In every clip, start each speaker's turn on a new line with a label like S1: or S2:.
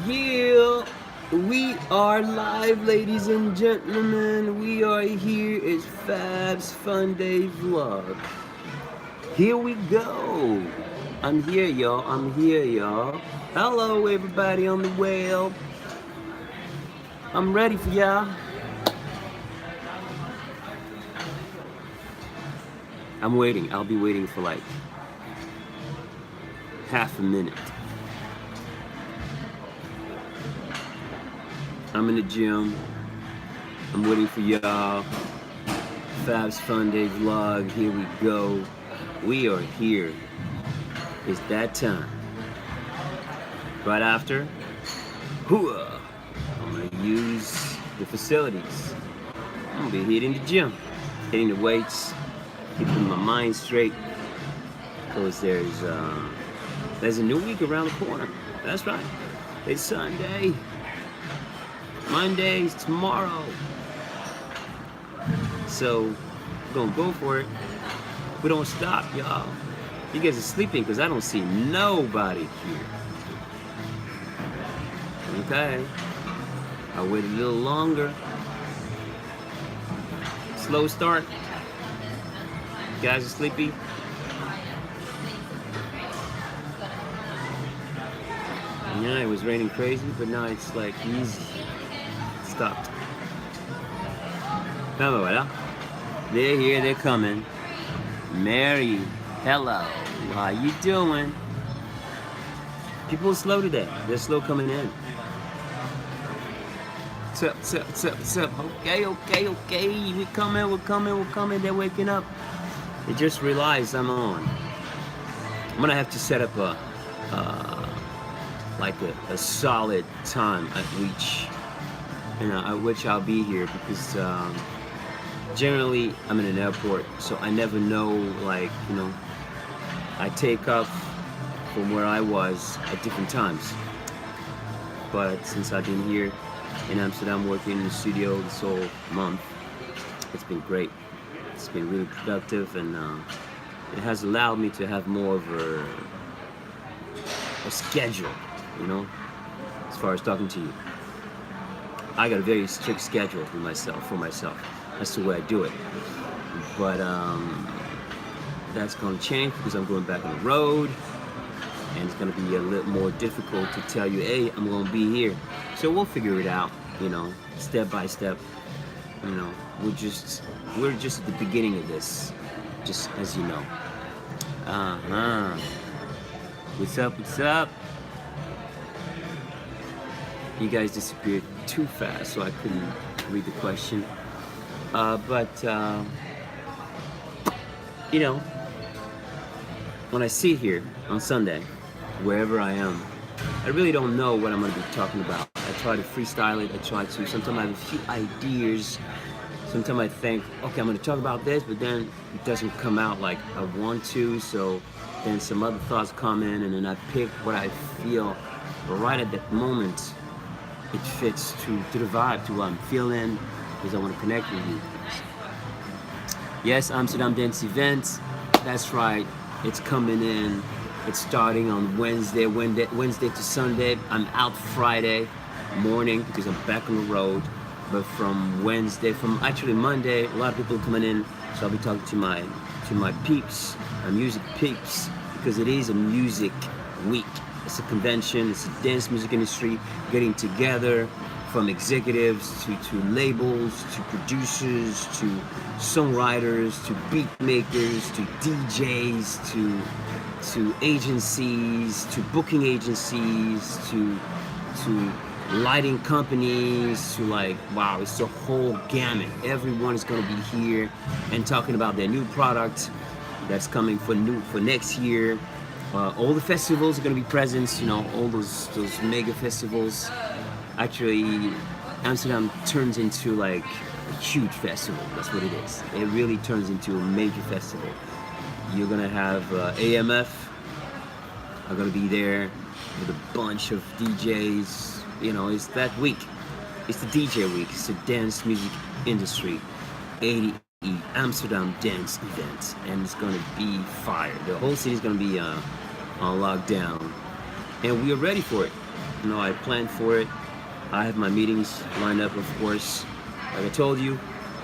S1: Yeah, we are live, ladies and gentlemen. We are here. It's Fab's Funday vlog. Here we go. I'm here, y'all. I'm here, y'all. Hello, everybody on the whale. I'm ready for y'all. I'm waiting. I'll be waiting for like half a minute. I'm in the gym. I'm waiting for y'all. Fab's Funday vlog. Here we go. We are here. It's that time. Right after, hooah, I'm gonna use the facilities. I'm gonna be hitting the gym, hitting the weights, keeping my mind straight, because there's a new week around the corner. That's right. It's Sunday. Monday's tomorrow. So we're gonna go for it. We don't stop, y'all. You guys are sleeping because I don't see nobody here. Okay. I'll wait a little longer. Slow start. You guys are sleepy? Yeah, it was raining crazy, but now it's like easy. Stopped. Oh, voilà. They're here, they're coming. Mary, hello. How you doing? People are slow today. They're slow coming in. What's up? Okay. We're coming. They're waking up. They just realized I'm on. I'm gonna have to set up a solid time at which I'll be here, because generally I'm in an airport, so I never know, I take off from where I was at different times. But since I've been here in Amsterdam working in the studio this whole month, it's been great. It's been really productive, and it has allowed me to have more of a schedule, as far as talking to you. I got a very strict schedule for myself. That's the way I do it. But that's going to change because I'm going back on the road, and it's going to be a little more difficult to tell you, hey, I'm going to be here. So we'll figure it out, step by step. We're just at the beginning of this, just as you know. What's up? You guys disappeared too fast, so I couldn't read the question. When I sit here on Sunday, wherever I am, I really don't know what I'm going to be talking about. I try to freestyle it. Sometimes I have a few ideas. Sometimes I think, okay, I'm going to talk about this, but then it doesn't come out like I want to. So then some other thoughts come in, and then I pick what I feel right at that moment. It fits to the vibe, to what I'm feeling, because I want to connect with you guys. Yes, Amsterdam Dance Event. That's right. It's coming in. It's starting on Wednesday to Sunday. I'm out Friday morning because I'm back on the road. But from actually Monday, a lot of people are coming in. So I'll be talking to my peeps, my music peeps, because it is a music week. It's a convention. It's a dance music industry getting together, from executives to labels to producers to songwriters to beat makers to DJs to agencies to booking agencies to lighting companies to wow, it's a whole gamut. Everyone is going to be here and talking about their new product that's coming for next year. All the festivals are going to be present, all those mega festivals. Actually, Amsterdam turns into a huge festival. That's what it is. It really turns into a major festival. You're going to have AMF are going to be there with a bunch of DJs. It's that week. It's the DJ week. It's the dance music industry 80 Amsterdam dance event, and it's going to be fire. The whole city is going to be on lockdown, and we are ready for it. You know, I planned for it. I have my meetings lined up, of course. Like I told you,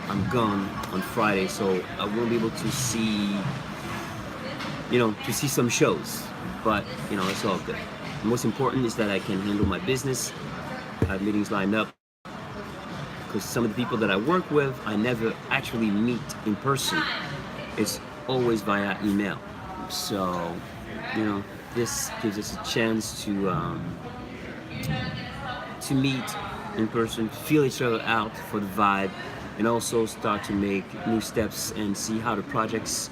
S1: I'm gone on Friday, so I won't be able to see, to see some shows. But, it's all good. The most important is that I can handle my business. I have meetings lined up because some of the people that I work with, I never actually meet in person. It's always via email. So, this gives us a chance to meet in person, feel each other out for the vibe, and also start to make new steps and see how the projects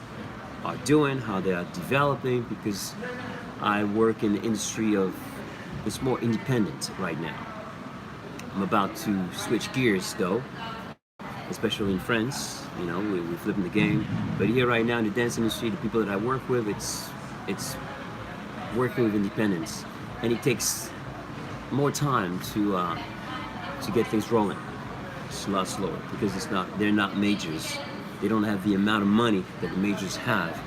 S1: are doing, how they are developing, because I work in the industry of, it's more independent right now. I'm about to switch gears though, especially in France. We're flipping the game. But here right now in the dance industry, the people that I work with, it's working with independence, and it takes more time to get things rolling. It's a lot slower because they're not majors. They don't have the amount of money that the majors have.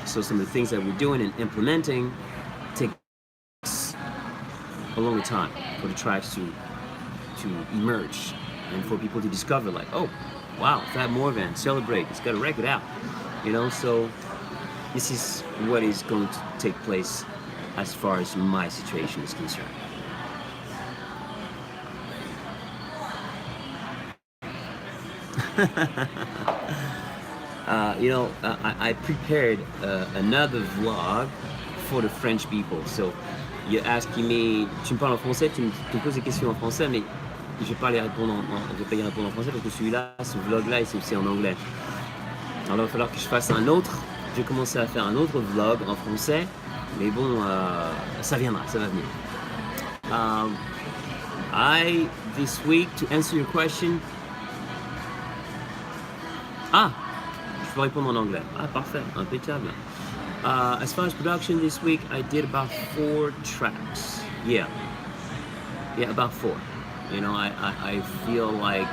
S1: So some of the things that we're doing and implementing takes a longer time for the tracks to emerge and for people to discover, like, oh wow, Fab'S, celebrate, it's got a record out. So this is what is going to take place as far as my situation is concerned. I prepared another vlog for the French people. So you're asking me, tu me parles en français, tu me poses des questions en français, mais je vais pas y répondre en français parce que celui-là, ce vlog-là, c'est aussi en anglais. Alors il va falloir que je fasse un autre. Je vais commencer à faire un autre vlog en français, mais bon, ça viendra, ça va venir. This week, to answer your question, je peux répondre en anglais. Parfait, impeccable. As far as production this week, I did about 4 tracks. Yeah, about 4. I feel like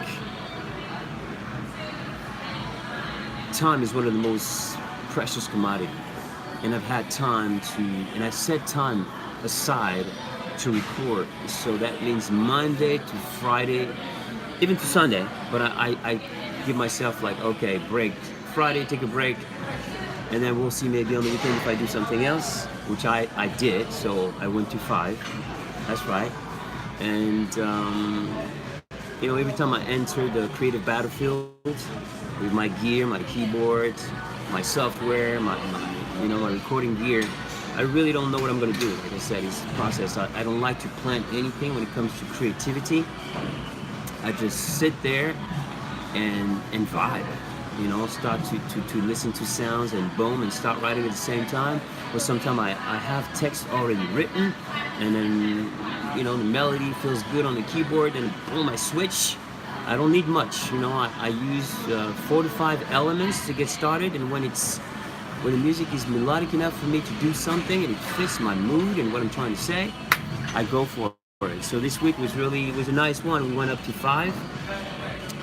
S1: time is one of the most precious commodity, and I've had time and I set time aside to record. So that means Monday to Friday, even to Sunday. But I give myself like, okay, break. Friday, take a break, and then we'll see maybe on the weekend if I do something else, which I did. So I went to 5. That's right. And every time I enter the creative battlefield with my gear, my keyboard, my software, my recording gear, I really don't know what I'm gonna do. Like I said, it's a process. I don't like to plan anything when it comes to creativity. I just sit there and vibe. Start to listen to sounds and boom, and start writing at the same time. Or sometimes I have text already written, and then the melody feels good on the keyboard, and boom, I switch. I don't need much. I use 4 to 5 elements to get started, and when the music is melodic enough for me to do something and it fits my mood and what I'm trying to say, I go for it. So this week was a nice one. We went up to 5.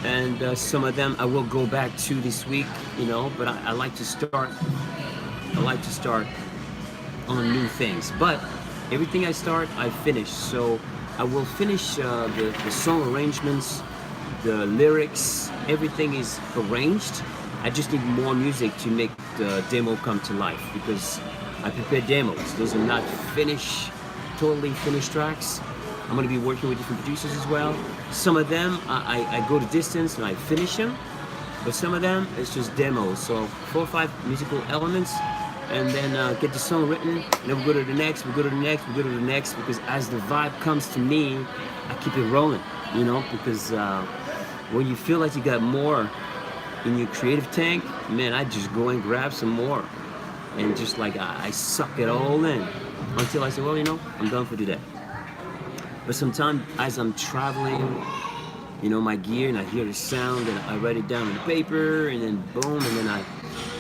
S1: And some of them I will go back to this week, but I like to start on new things. But everything I start, I finish. So I will finish the song arrangements, the lyrics, everything is arranged. I just need more music to make the demo come to life, because I prepare demos. Those are not totally finished tracks. I'm going to be working with different producers as well. Some of them, I go to distance and I finish them. But some of them, it's just demos. So 4 or 5 musical elements, and then get the song written. And then we go to the next, we go to the next, we go to the next. Because as the vibe comes to me, I keep it rolling, because when you feel like you got more in your creative tank, man, I just go and grab some more. And just like I suck it all in until I say, well, I'm done for today. But sometimes as I'm traveling, my gear, and I hear the sound, and I write it down on the paper, and then boom, and then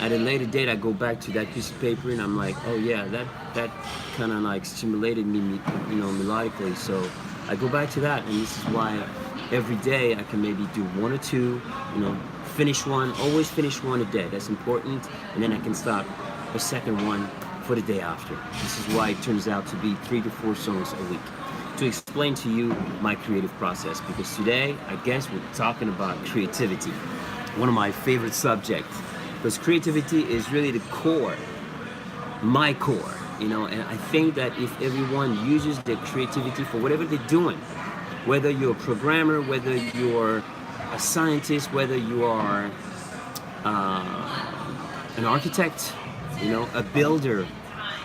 S1: at a later date I go back to that piece of paper, and I'm like, oh yeah, that kind of like stimulated me, melodically. So I go back to that, and this is why every day I can maybe do 1 or 2, finish one, always finish 1 a day. That's important, and then I can start a second one for the day after. This is why it turns out to be 3 to 4 songs a week. to explain to you my creative process, because today I guess we're talking about creativity, one of my favorite subjects, because creativity is really the core, my core, and I think that if everyone uses their creativity for whatever they're doing, whether you're a programmer, whether you're a scientist, whether you are an architect, a builder,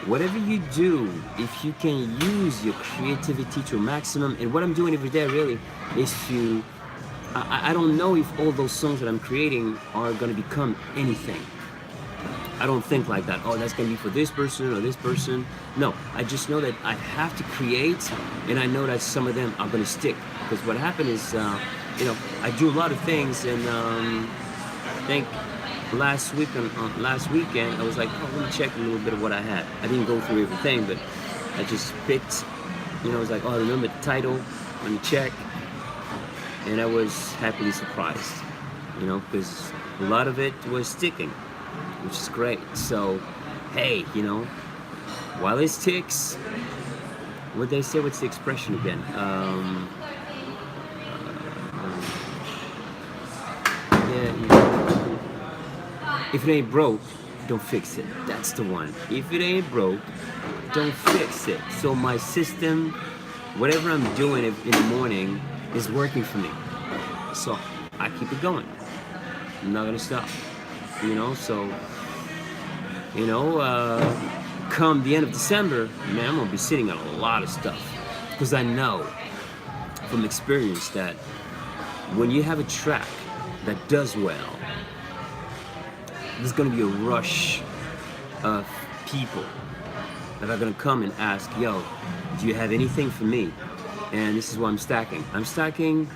S1: whatever you do, if you can use your creativity to a maximum, and what I'm doing every day really is to, I don't know if all those songs that I'm creating are going to become anything. I don't think like that. Oh, that's going to be for this person or this person. No, I just know that I have to create, and I know that some of them are going to stick. Because what happened is, I do a lot of things, and I think last weekend, I was like, oh, let me check a little bit of what I had. I didn't go through everything, but I just picked, I was like, oh, I remember the title, let me check. And I was happily surprised, because a lot of it was sticking, which is great. So, hey, while it sticks, what they say, what's the expression again? If it ain't broke, don't fix it. That's the one. If it ain't broke, don't fix it. So my system, whatever I'm doing in the morning, is working for me. So I keep it going. I'm not gonna stop. So come the end of December, man, I'm gonna be sitting on a lot of stuff, because I know from experience that when you have a track that does well, there's gonna be a rush of people that are gonna come and ask, yo, do you have anything for me? And this is what I'm stacking. I'm stacking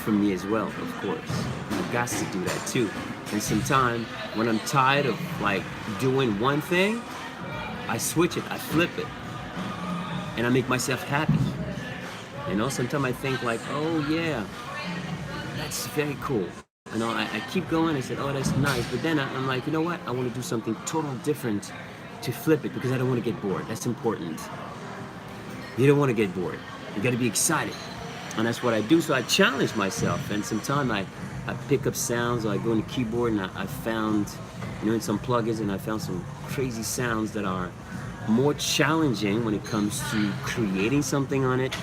S1: for me as well, of course. I've got to do that too. And sometimes when I'm tired of doing one thing, I switch it, I flip it, and I make myself happy. Sometimes I think oh yeah, that's very cool. I keep going. I said, oh, that's nice. But then I'm like, you know what? I want to do something totally different to flip it, because I don't want to get bored. That's important. You don't want to get bored. You got to be excited. And that's what I do. So I challenge myself. And sometimes I pick up sounds, or I go in the keyboard, and I found, in some plugins, and I found some crazy sounds that are more challenging when it comes to creating something on it.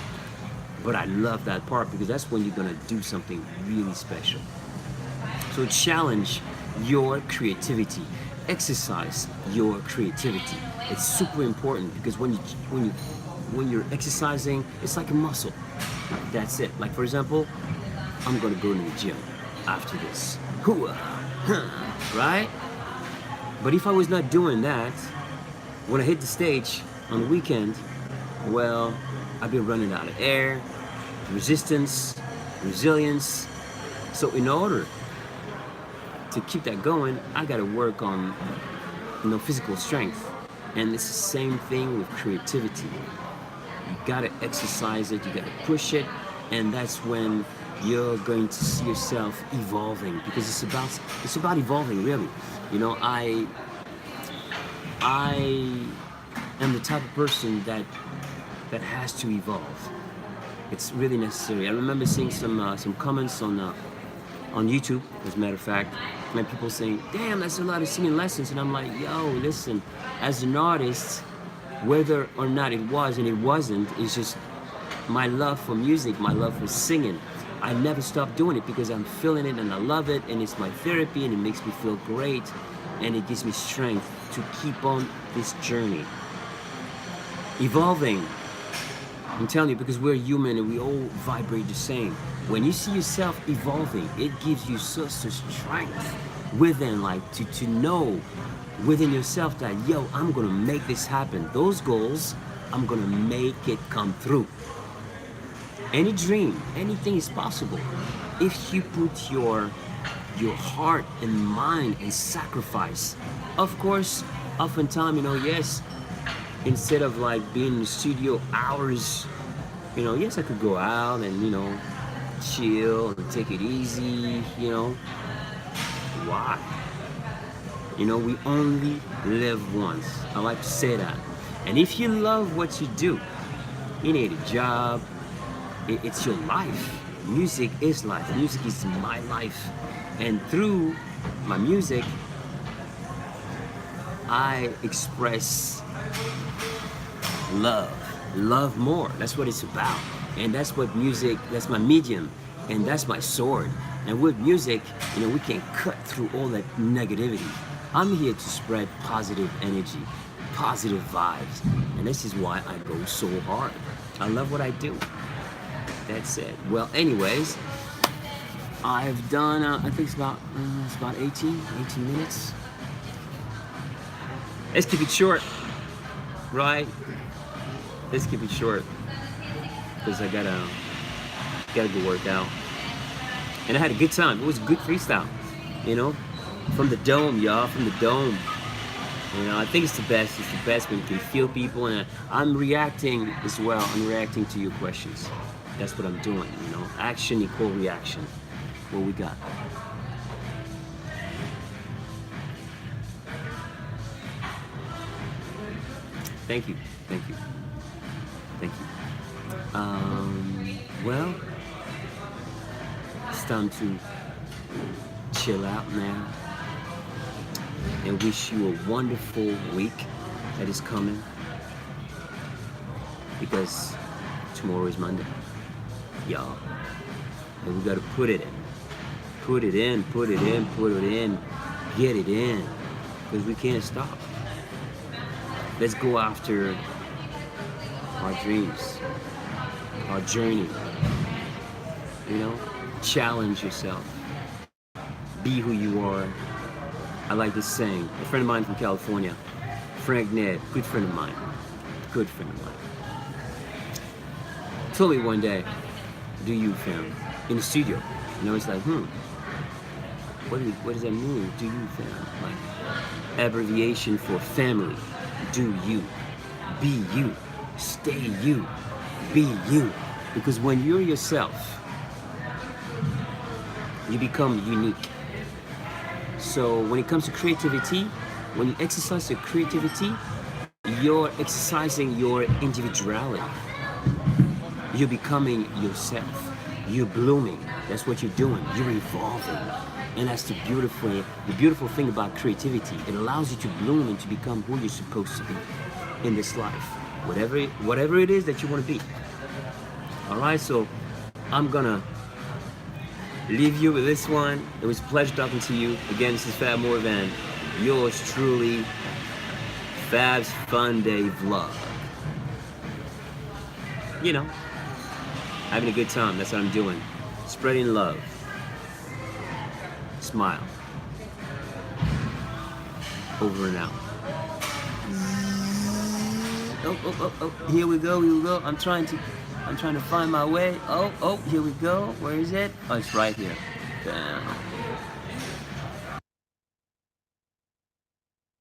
S1: But I love that part, because that's when you're going to do something really special. So challenge your creativity. Exercise your creativity. It's super important, because when you're exercising, it's like a muscle. That's it. Like, for example, I'm gonna go to the gym after this. Right? But if I was not doing that, when I hit the stage on the weekend, well, I'd be running out of air, resistance, resilience. So in order to keep that going, I gotta work on, physical strength. And it's the same thing with creativity. You gotta exercise it, you gotta push it, and that's when you're going to see yourself evolving, because it's about evolving, really. I am the type of person that has to evolve. It's really necessary. I remember seeing some comments on YouTube, as a matter of fact, and people saying, damn, that's a lot of singing lessons. And I'm like, yo, listen, as an artist, whether or not it was and it wasn't, it's just my love for music, my love for singing. I never stop doing it, because I'm feeling it and I love it, and it's my therapy, and it makes me feel great, and it gives me strength to keep on this journey. Evolving. I'm telling you, because we're human and we all vibrate the same. When you see yourself evolving, it gives you such a strength within, to know within yourself that, yo, I'm gonna make this happen. Those goals, I'm gonna make it come through. Any dream, anything is possible if you put your heart and mind and sacrifice. Of course, oftentimes, yes, instead of being in the studio hours, yes, I could go out and, chill and take it easy, Why? We only live once. I like to say that. And if you love what you do, You need a job. It's your life. Music is life. Music is my life. And through my music, I express love. Love more. That's what it's about. And that's what music, that's my medium. And that's my sword. And with music, we can cut through all that negativity. I'm here to spread positive energy, positive vibes. And this is why I go so hard. I love what I do. That's it. Well, anyways, I've done, I think it's about 18 minutes. Let's keep it short, right? Let's keep it short, because I gotta go work out. And I had a good time. It was a good freestyle, from the dome, y'all, from the dome. I think it's the best. It's the best when you can feel people, and I'm reacting as well. I'm reacting to your questions. That's what I'm doing, Action equal reaction. What we got? Thank you. Well, it's time to chill out now and wish you a wonderful week that is coming, because tomorrow is Monday, y'all, and we gotta put it in, get it in, because we can't stop. Let's go after our dreams, our journey. Challenge yourself. Be who you are. I like this saying. A friend of mine from California, Frank Ned, good friend of mine, told me one day, do you, fam, in the studio. It's like, what does that mean? Do you, fam? Like, abbreviation for family. Do you. Be you. Stay you. Be you. Because when you're yourself, you become unique. So when it comes to creativity, when you exercise your creativity, you're exercising your individuality. You're becoming yourself. You're blooming. That's what you're doing. You're evolving. And that's the beautiful thing about creativity. It allows you to bloom and to become who you're supposed to be in this life. Whatever it is that you want to be. Alright, so I'm gonna leave you with this one. It was a pleasure talking to you. Again, this is Fab Morvan, yours truly, Fab's Funday vlog. Having a good time. That's what I'm doing. Spreading love. Smile. Over and out. Oh, here we go. I'm trying to find my way. Oh, here we go. Where is it? Oh, it's right here. Damn.